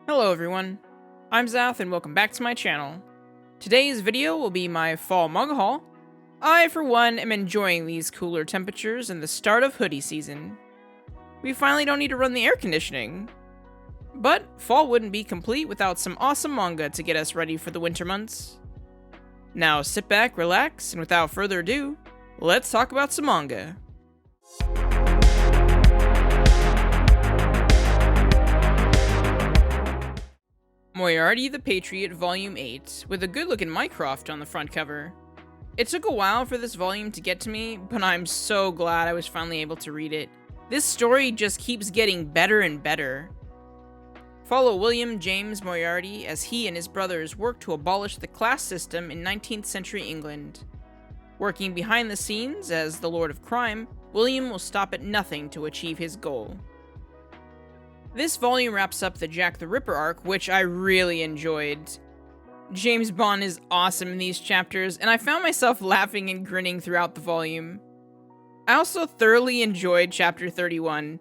Hello everyone, I'm Zath and welcome back to my channel. Today's video will be my fall manga haul. I, for one, am enjoying these cooler temperatures and the start of hoodie season. We finally don't need to run the air conditioning. But fall wouldn't be complete without some awesome manga to get us ready for the winter months. Now sit back, relax, and without further ado, let's talk about some manga. Moriarty the Patriot Volume 8, with a good-looking Mycroft on the front cover. It took a while for this volume to get to me, but I'm so glad I was finally able to read it. This story just keeps getting better and better. Follow William James Moriarty as he and his brothers work to abolish the class system in 19th century England. Working behind the scenes as the Lord of Crime, William will stop at nothing to achieve his goal. This volume wraps up the Jack the Ripper arc, which I really enjoyed. James Bond is awesome in these chapters, and I found myself laughing and grinning throughout the volume. I also thoroughly enjoyed chapter 31.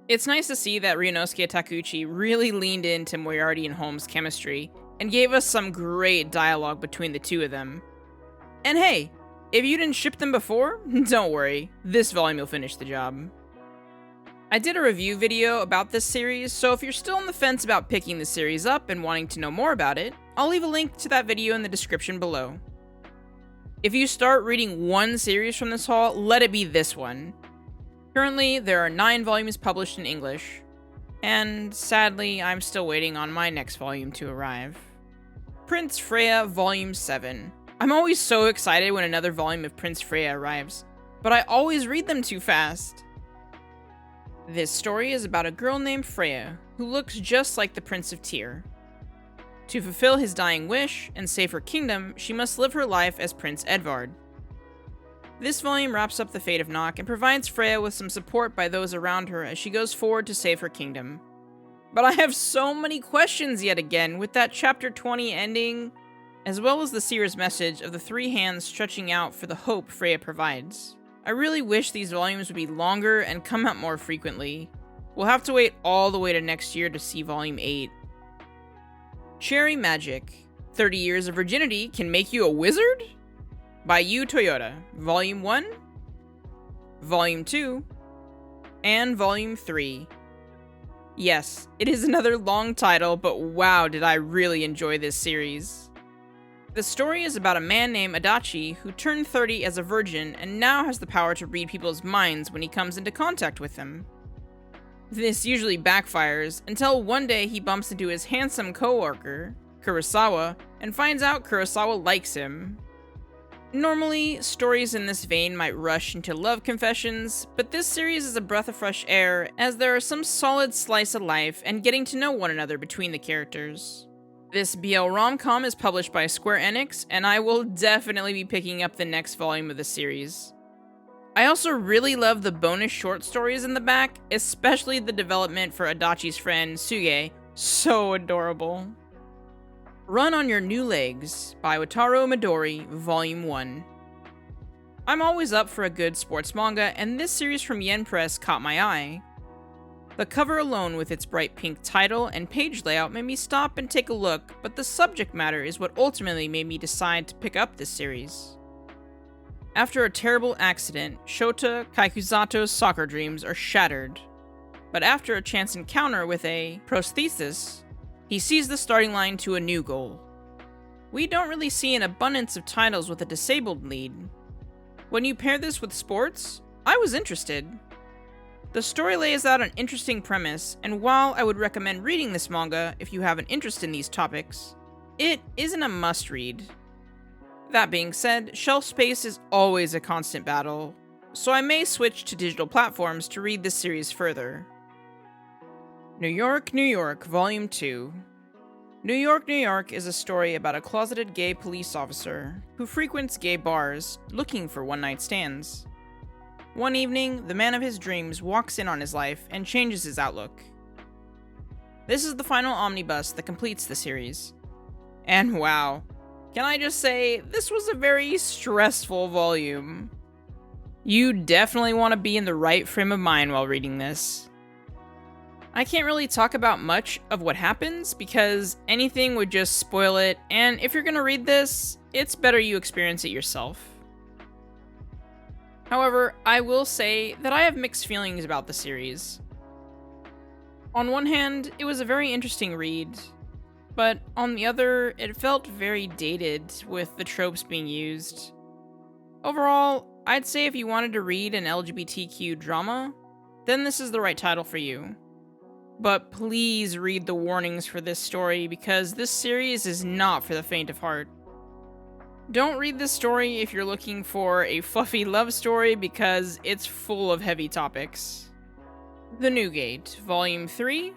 It's nice to see that Ryunosuke Takuchi really leaned into Moriarty and Holmes' chemistry, and gave us some great dialogue between the two of them. And hey, if you didn't ship them before, don't worry, this volume will finish the job. I did a review video about this series, so if you're still on the fence about picking the series up and wanting to know more about it, I'll leave a link to that video in the description below. If you start reading one series from this haul, let it be this one. Currently, there are 9 volumes published in English, and sadly, I'm still waiting on my next volume to arrive. Prince Freya Volume 7. I'm always so excited when another volume of Prince Freya arrives, but I always read them too fast. This story is about a girl named Freya, who looks just like the Prince of Tyr. To fulfill his dying wish and save her kingdom, she must live her life as Prince Edvard. This volume wraps up the fate of Nock and provides Freya with some support by those around her as she goes forward to save her kingdom. But I have so many questions yet again with that chapter 20 ending, as well as the seer's message of the 3 hands stretching out for the hope Freya provides. I really wish these volumes would be longer and come out more frequently. We'll have to wait all the way to next year to see Volume 8. Cherry Magic. 30 Years of Virginity Can Make You a Wizard? By Yu Toyota. Volume 1, Volume 2, and Volume 3. Yes, it is another long title, but wow did I really enjoy this series. The story is about a man named Adachi who turned 30 as a virgin and now has the power to read people's minds when he comes into contact with them. This usually backfires until one day he bumps into his handsome co-worker, Kurosawa, and finds out Kurosawa likes him. Normally, stories in this vein might rush into love confessions, but this series is a breath of fresh air as there are some solid slice of life and getting to know one another between the characters. This BL rom-com is published by Square Enix, and I will definitely be picking up the next volume of the series. I also really love the bonus short stories in the back, especially the development for Adachi's friend, Suge. So adorable. Run on Your New Legs by Wataru Midori, Volume 1. I'm always up for a good sports manga, and this series from Yen Press caught my eye. The cover alone with its bright pink title and page layout made me stop and take a look, but the subject matter is what ultimately made me decide to pick up this series. After a terrible accident, Shota Kaikuzato's soccer dreams are shattered. But after a chance encounter with a prosthesis, he sees the starting line to a new goal. We don't really see an abundance of titles with a disabled lead. When you pair this with sports, I was interested. The story lays out an interesting premise, and while I would recommend reading this manga if you have an interest in these topics, it isn't a must-read. That being said, shelf space is always a constant battle, so I may switch to digital platforms to read this series further. New York, New York, Volume 2. New York, New York is a story about a closeted gay police officer who frequents gay bars looking for one-night stands. One evening, the man of his dreams walks in on his life and changes his outlook. This is the final omnibus that completes the series. And wow, can I just say, this was a very stressful volume. You definitely want to be in the right frame of mind while reading this. I can't really talk about much of what happens because anything would just spoil it, and if you're gonna read this, it's better you experience it yourself. However, I will say that I have mixed feelings about the series. On one hand, it was a very interesting read, but on the other, it felt very dated with the tropes being used. Overall, I'd say if you wanted to read an LGBTQ drama, then this is the right title for you. But please read the warnings for this story because this series is not for the faint of heart. Don't read this story if you're looking for a fluffy love story because it's full of heavy topics. The Newgate, Volume 3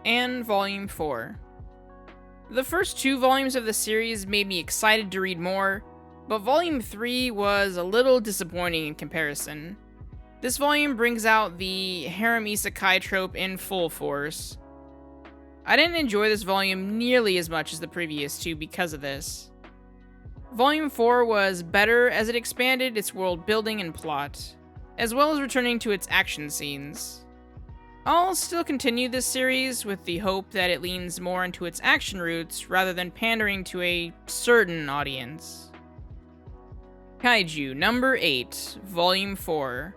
and Volume 4. The first 2 volumes of the series made me excited to read more, but Volume 3 was a little disappointing in comparison. This volume brings out the harem isekai trope in full force. I didn't enjoy this volume nearly as much as the previous 2 because of this. Volume 4 was better as it expanded its world building and plot, as well as returning to its action scenes. I'll still continue this series with the hope that it leans more into its action roots rather than pandering to a certain audience. Kaiju number 8, Volume 4.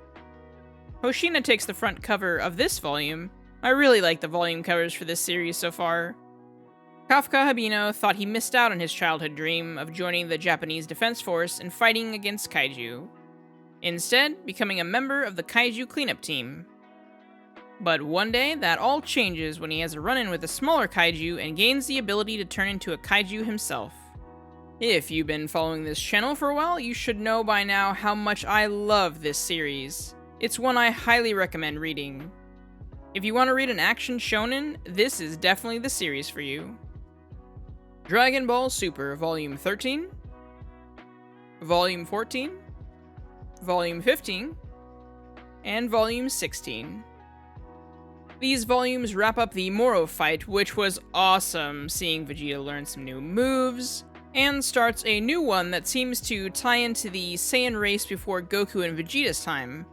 Hoshina takes the front cover of this volume. I really like the volume covers for this series so far. Kafka Habino thought he missed out on his childhood dream of joining the Japanese Defense Force and fighting against kaiju, instead becoming a member of the kaiju cleanup team. But one day, that all changes when he has a run-in with a smaller kaiju and gains the ability to turn into a kaiju himself. If you've been following this channel for a while, you should know by now how much I love this series. It's one I highly recommend reading. If you want to read an action shonen, this is definitely the series for you. Dragon Ball Super Volume 13, Volume 14, Volume 15, and Volume 16. These volumes wrap up the Moro fight, which was awesome, seeing Vegeta learn some new moves, and starts a new one that seems to tie into the Saiyan race before Goku and Vegeta's time.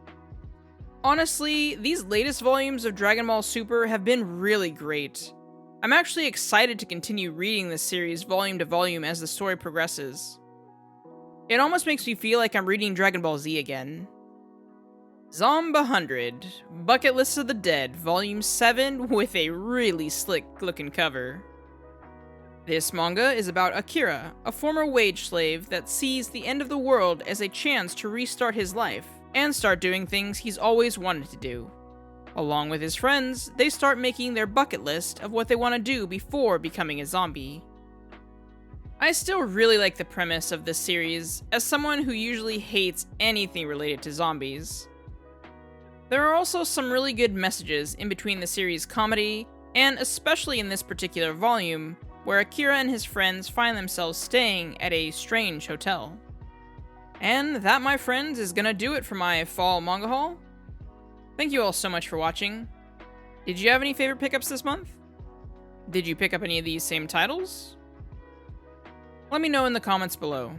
Honestly, these latest volumes of Dragon Ball Super have been really great. I'm actually excited to continue reading this series volume to volume as the story progresses. It almost makes me feel like I'm reading Dragon Ball Z again. Zomba 100, Bucket List of the Dead, Volume 7 with a really slick looking cover. This manga is about Akira, a former wage slave that sees the end of the world as a chance to restart his life and start doing things he's always wanted to do. Along with his friends, they start making their bucket list of what they want to do before becoming a zombie. I still really like the premise of this series, as someone who usually hates anything related to zombies. There are also some really good messages in between the series' comedy, and especially in this particular volume, where Akira and his friends find themselves staying at a strange hotel. And that, my friends, is gonna do it for my fall manga haul. Thank you all so much for watching. Did you have any favorite pickups this month? Did you pick up any of these same titles? Let me know in the comments below.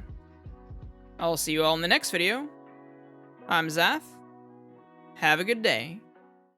I'll see you all in the next video. I'm Zath. Have a good day.